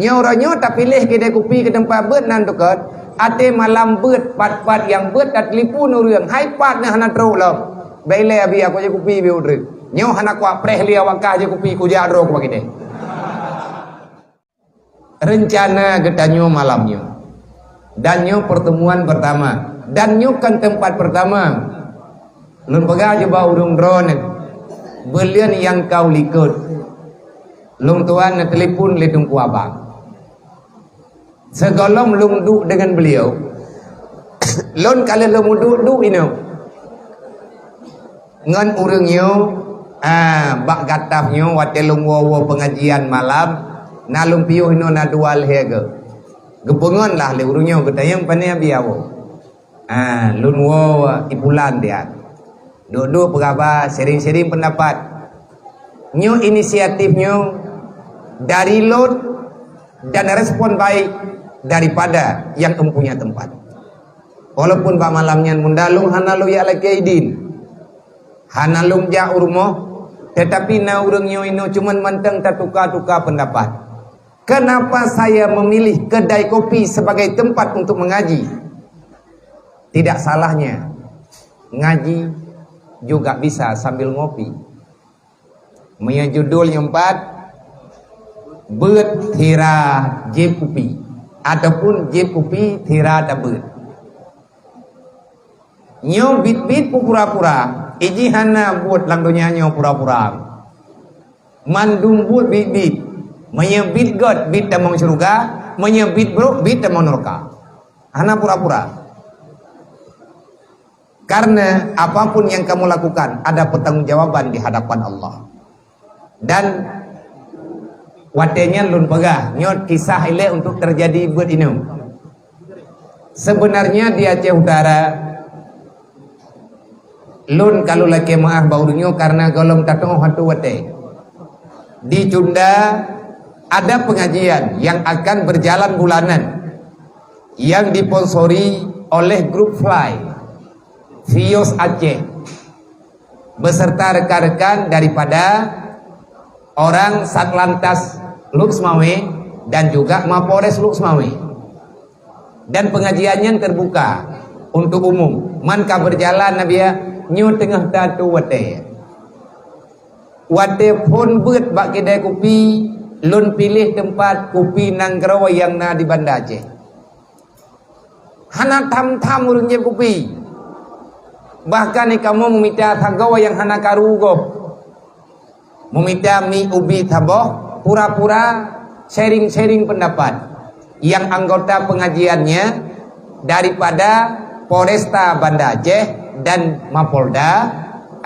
Nyo ronyo tak pilih kedai kopi ke tempat bet nan dekat. Ate malam bet pat-pat yang bet dat telefon urang. Hai pat ne hana teruk lah. Baile abi aku je kopi bi udre. Nyo hana kuat preh lia wakah je kopi ku jadro ku bagi deh. Rencana getanyo malamnya. Dan nyo pertemuan pertama. Dan nyo kan tempat pertama. Lun pegah je bau urung drone. Belian yang kau likut. Lung tuan na telefon le tungku abang. Segolong lung duk dengan beliau. Lun kalau lung duk ini. Ngan urangnya bak gatafnya wate lung wo pengajian malam na lung piuh no na dual hege. Gepengon lah le urangnya getayang pane biawo. Lun wo ipulan dia. Duduk berapa sering-sering pendapat. Nyo inisiatifnya dari lun dan respon baik daripada yang mempunyai tempat. Walaupun pak malamnya mundalung hanalu ya lakaidin, hanalung ja urmo, tetapi na urangnya ino cuman manteng tukar-tukar pendapat. Kenapa saya memilih kedai kopi sebagai tempat untuk mengaji? Tidak salahnya ngaji juga bisa sambil ngopi. Punya judulnya 4 bet tira je kopi ataupun je kopi tira da bet. Nyo bit pura-pura iji hana buat lang dunia nyo pura-pura. Mandum buat bit menyebit god bit tamang surga, menyebit bro bit tamang neraka. Hana pura-pura. Karena apapun yang kamu lakukan ada pertanggungjawaban di hadapan Allah. Dan watenya lun pegah nyot kisah ile untuk terjadi buat ini. Sebenarnya di Aceh Utara lun kalau laki maaf baurunyo karena golong tatong hatu wate. Di Cunda ada pengajian yang akan berjalan bulanan yang disponsori oleh grup Fly Vios Aceh beserta rekan-rekan daripada orang Satlantas Luxmawe dan juga Mapores Luxmawe. Dan pengajiannya terbuka untuk umum. Manka berjalan nabiya nyu tengah tatu wate. Wate pun bet bak kedai kopi, lun pilih tempat kopi Nanggarawa yang na di Banda Aceh. Hana tam-tam urungnya kopi. Bahkan ni kamu meminta thagawa yang hana karugop. Meminta mi ubi taboh, pura-pura sharing-sharing pendapat. Yang anggota pengajiannya daripada Polresta Banda Aceh dan Mapolda,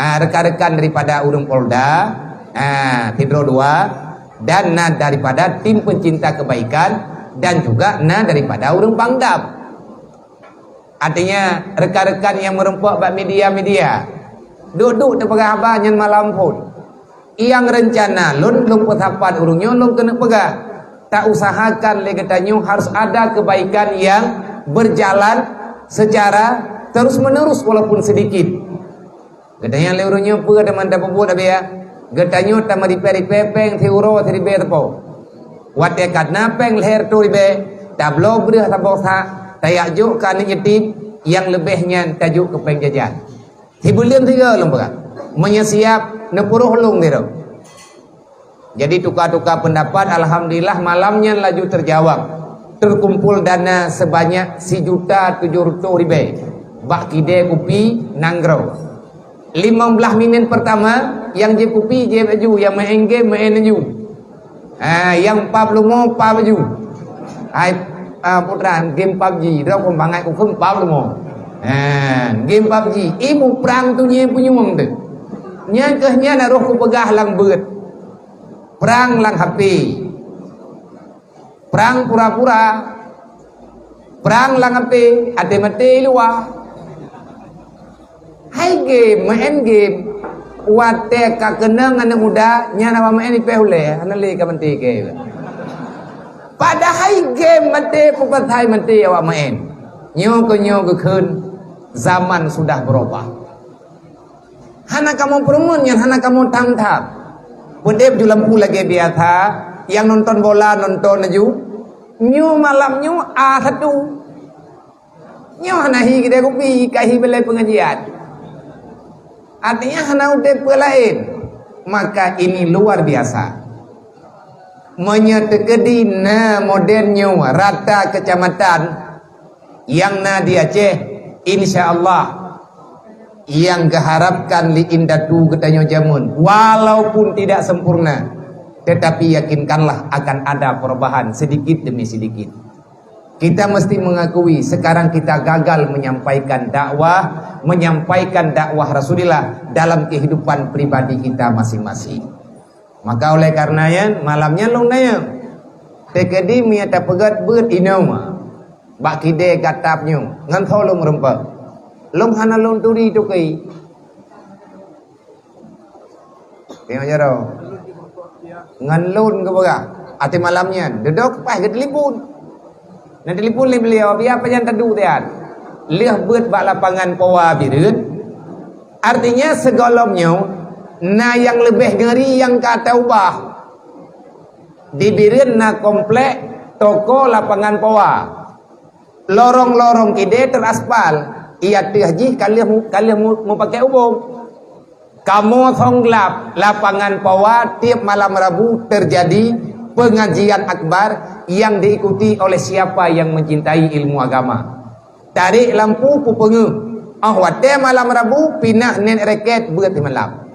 rekan-rekan daripada Urung Polda, Tidro 2, dan daripada tim pencinta kebaikan, dan juga daripada Urung Pangdam. Artinya rekan-rekan yang merempuk bak media-media duduk terpegah abang malam pun. Yang rencana lun petapan urungnya lun kena pegah. Tak usahakan legetanyo harus ada kebaikan yang berjalan secara terus menerus walaupun sedikit. Getanya le urungnya pe ada manda pebut abia. Getanyo tamari peri-pepeng tiuro tibe tepo. Wate kadna peng leher tu ribe tablo breh tabosa tayajuk kan nyetim yang lebihnya tajuk ke peng jajan. Tibulian tiga lembah. Menyesiap nepuruh lung dia. Jadi tukar-tukar pendapat, alhamdulillah malamnya laju terjawab. Terkumpul dana sebanyak 1.700.000 bak kide kopi Nanggarawa. 15 minit pertama yang je kopi je baju, yang main game main baju. Yang 45 baju. Hai putra game PUBG, rau pembangai ku khung 45. Game PUBG, ibu perang tu nye punyung tu. Nya kehnya na roh ku pegah lang beut. Perang lang HP. Perang pura-pura. Perang lang HP, ate mati luar. Hai game, main game. Wate ka kenang anak muda, nya nama main di pehule, anali ka menti ke. Pada hai game mati pukatai mati awak main. Nyo ke keun zaman sudah berubah. Hana kamu perumun yang hana kamu tam-tam. Pedep julam pula ge biasa yang nonton bola nonton aja nyu malam nyu satu nyu hanahi kedai kopi kahi balai pengajian artinya hana udah lain. Maka ini luar biasa menyetekedi na modernnya rata kecamatan yang na di Aceh insyaallah yang keharapkan li indatu ketanyo jamun walaupun tidak sempurna tetapi yakinkanlah akan ada perubahan sedikit demi sedikit. Kita mesti mengakui sekarang kita gagal menyampaikan dakwah Rasulullah dalam kehidupan pribadi kita masing-masing. Maka oleh karenanya malamnya long naya tekedi miata pegat beut inoma bak kide katapnyo ngan tho long rempa long hana long turi tu kai tengok jaro ngan lun ke baga ati malamnya dedok pas ke telefon nanti telefon le beliau biar panjang tedu tian leh beut bak lapangan pawa bireun artinya segolomnya. Nah yang lebih ngeri yang kata ubah dibirin na komplek toko lapangan pawa lorong-lorong kide teraspal iya tehji kalian mau pakai ubung kamu songlap lapangan pawa tiap malam Rabu terjadi pengajian akbar yang diikuti oleh siapa yang mencintai ilmu agama tarik lampu pupenge wate malam Rabu pinah nen reket beut malam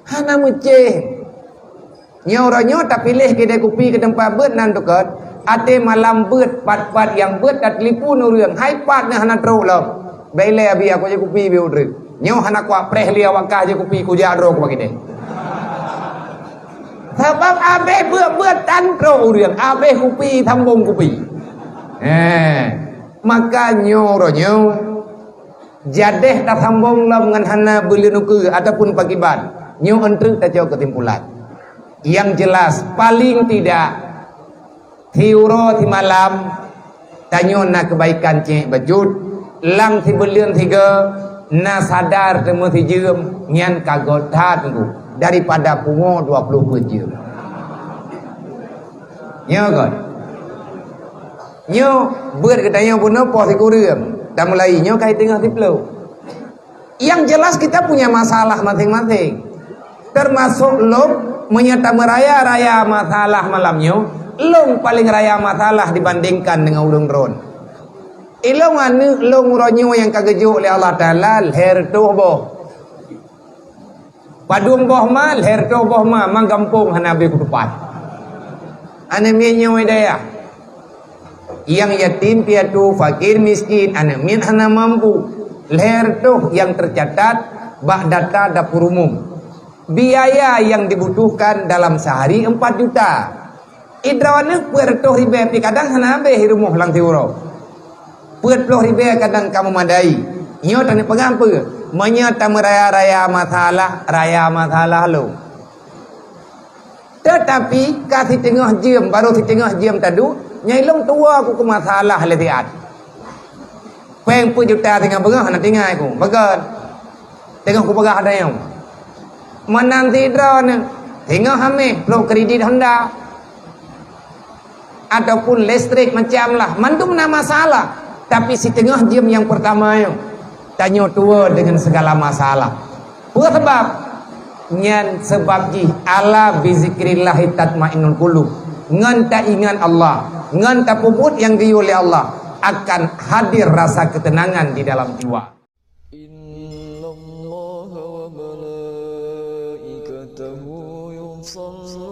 hana muceh nyoronyo tak pilih kedai kopi ke tempat beut nan dekat ate malam beut pat-pat yang beut kat telefon urang hai pat na hana teruk lah baile abi aku je kopi bi udre nyo hana kuat preh lia wakah je kopi ku jadro ku bagi deh sebab abe beut tan teruk urang abe kopi thambung kopi maka nyoronyo jadeh tak thambung lam ngan hana beli nuku ataupun pakiban nyu entru tak jauh kesimpulan yang jelas paling tidak tiuro ti malam tanyo na kebaikan cek bajut lang ti belian tiga na sadar temu ti jem nyan kagota tunggu daripada pungo 20 jem nyo god nyo beut katanya puno po ti kurang dah mulai nyo kai tengah ti pelu yang jelas kita punya masalah masing-masing termasuk long menyata meraya masalah malamnya long paling raya masalah dibandingkan dengan ulung ron ilong anu long ronyo yang kagejuk oleh Allah Ta'ala her tuh boh padung boh mal her tuh boh ma manggampung hanabi kutupat ane mienyo idaya yang yatim piatu fakir miskin ane mien hana mampu her tuh yang tercatat bak data dapur umum biaya yang dibutuhkan dalam sehari 4 juta. Idrawane puerto ribe kadang hanabe hirumuh lang tiuro. Puerto ribe kadang kamu madai. Nyo tani pengampu. Menyata meraya raya masalah lo. Tetapi kasih tengah jam baru si tengah jam tadu nyai long tua aku ke masalah letiat. Peng pu juta tengah bengah nak tinggal aku. Bagan. Tengah aku bagah ada yang menanti drone hingga hamil lo kredit Honda ataupun listrik macam lah mandum nama masalah tapi si tengah jam yang pertama yang tanya tua dengan segala masalah buat sebab nyan sebab ji ala bizikrillah tatmainnul qulub ngan ta ingat Allah ngan ta puput yang di oleh Allah akan hadir rasa ketenangan di dalam jiwa. يصلون